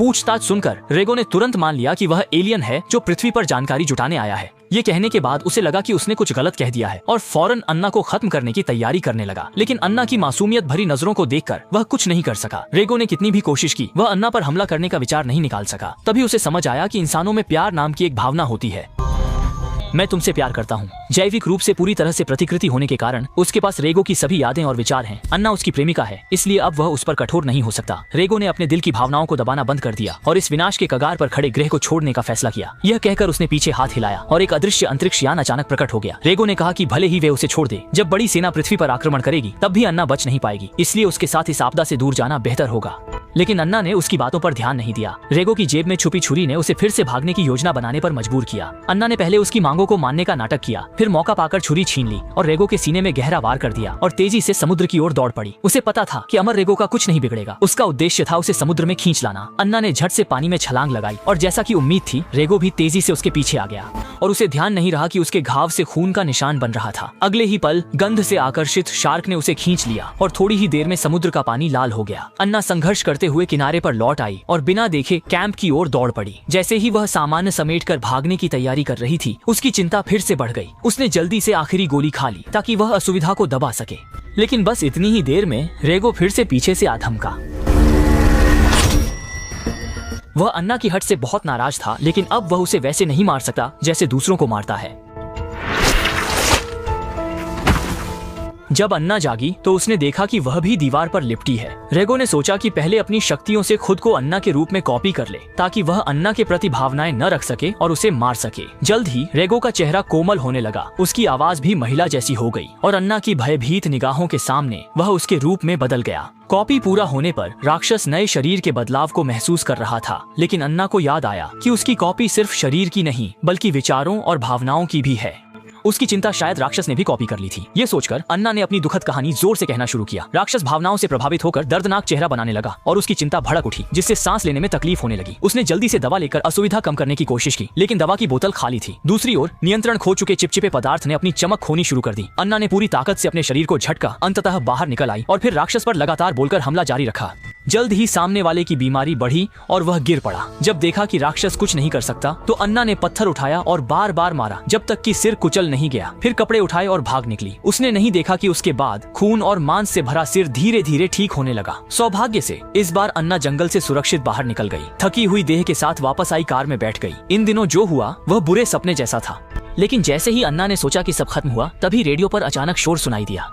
पूछताछ सुनकर रेगो ने तुरंत मान लिया कि वह एलियन है जो पृथ्वी पर जानकारी जुटाने आया है। ये कहने के बाद उसे लगा कि उसने कुछ गलत कह दिया है और फौरन अन्ना को खत्म करने की तैयारी करने लगा। लेकिन अन्ना की मासूमियत भरी नजरों को देखकर वह कुछ नहीं कर सका। रेगो ने कितनी भी कोशिश की, वह अन्ना पर हमला करने का विचार नहीं निकाल सका। तभी उसे समझ आया कि इंसानों में प्यार नाम की एक भावना होती है। मैं तुमसे प्यार करता हूँ। जैविक रूप से पूरी तरह से प्रतिकृति होने के कारण उसके पास रेगो की सभी यादें और विचार हैं। अन्ना उसकी प्रेमिका है, इसलिए अब वह उस पर कठोर नहीं हो सकता। रेगो ने अपने दिल की भावनाओं को दबाना बंद कर दिया और इस विनाश के कगार पर खड़े ग्रह को छोड़ने का फैसला किया। यह कहकर उसने पीछे हाथ हिलाया और एक अदृश्य अंतरिक्ष यान अचानक प्रकट हो गया। रेगो ने कहा कि भले ही वे उसे छोड़ दे, जब बड़ी सेना पृथ्वी पर आक्रमण करेगी तब भी अन्ना बच नहीं पाएगी, इसलिए उसके साथ इस आपदा से दूर जाना बेहतर होगा। लेकिन अन्ना ने उसकी बातों पर ध्यान नहीं दिया। रेगो की जेब में छुपी छुरी ने उसे फिर से भागने की योजना बनाने पर मजबूर किया। अन्ना ने पहले उसकी मांगों को मानने का नाटक किया, फिर मौका पाकर छुरी छीन ली और रेगो के सीने में गहरा वार कर दिया और तेजी से समुद्र की ओर दौड़ पड़ी। उसे पता था कि अमर रेगो का कुछ नहीं बिगड़ेगा, उसका उद्देश्य था उसे समुद्र में खींच लाना। अन्ना ने झट से पानी में छलांग लगाई और जैसा कि उम्मीद थी, रेगो भी तेजी से उसके पीछे आ गया और उसे ध्यान नहीं रहा कि उसके घाव से खून का निशान बन रहा था। अगले ही पल गंध से आकर्षित शार्क ने उसे खींच लिया और थोड़ी ही देर में समुद्र का पानी लाल हो गया। अन्ना संघर्ष करते हुए किनारे पर लौट आई और बिना देखे कैंप की ओर दौड़ पड़ी। जैसे ही वह सामान समेटकर भागने की तैयारी कर रही थी, उसकी चिंता फिर से बढ़ गई। उसने जल्दी से आखिरी गोली खा ली ताकि वह असुविधा को दबा सके। लेकिन बस इतनी ही देर में रेगो फिर से पीछे से आ धमका। वह अन्ना की हट से बहुत नाराज था, लेकिन अब वह उसे वैसे नहीं मार सकता जैसे दूसरों को मारता है। जब अन्ना जागी तो उसने देखा कि वह भी दीवार पर लिपटी है। रेगो ने सोचा कि पहले अपनी शक्तियों से खुद को अन्ना के रूप में कॉपी कर ले ताकि वह अन्ना के प्रति भावनाएं न रख सके और उसे मार सके। जल्द ही रेगो का चेहरा कोमल होने लगा, उसकी आवाज भी महिला जैसी हो गई और अन्ना की भयभीत निगाहों के सामने वह उसके रूप में बदल गया। कॉपी पूरा होने पर राक्षस नए शरीर के बदलाव को महसूस कर रहा था, लेकिन अन्ना को याद आया कि उसकी कॉपी सिर्फ शरीर की नहीं बल्कि विचारों और भावनाओं की भी है। उसकी चिंता शायद राक्षस ने भी कॉपी कर ली थी। ये सोचकर अन्ना ने अपनी दुखद कहानी जोर से कहना शुरू किया। राक्षस भावनाओं से प्रभावित होकर दर्दनाक चेहरा बनाने लगा और उसकी चिंता भड़क उठी, जिससे सांस लेने में तकलीफ होने लगी। उसने जल्दी से दवा लेकर असुविधा कम करने की कोशिश की, लेकिन दवा की बोतल खाली थी। दूसरी ओर नियंत्रण खो चुके चिपचिपे पदार्थ ने अपनी चमक खोनी शुरू कर दी। अन्ना ने पूरी ताकत से अपने शरीर को झटका, अंततः बाहर निकल आई और फिर राक्षस पर लगातार बोलकर हमला जारी रखा। जल्द ही सामने वाले की बीमारी बढ़ी और वह गिर पड़ा। जब देखा कि राक्षस कुछ नहीं कर सकता तो अन्ना ने पत्थर उठाया और बार बार मारा जब तक कि सिर कुचल नहीं गया। फिर कपड़े उठाए और भाग निकली। उसने नहीं देखा कि उसके बाद खून और मांस से भरा सिर धीरे धीरे ठीक होने लगा। सौभाग्य से इस बार अन्ना जंगल से सुरक्षित बाहर निकल गई। थकी हुई देह के साथ वापस आई कार में बैठ गई। इन दिनों जो हुआ वह बुरे सपने जैसा था। लेकिन जैसे ही अन्ना ने सोचा कि सब खत्म हुआ, तभी रेडियो पर अचानक शोर सुनाई दिया।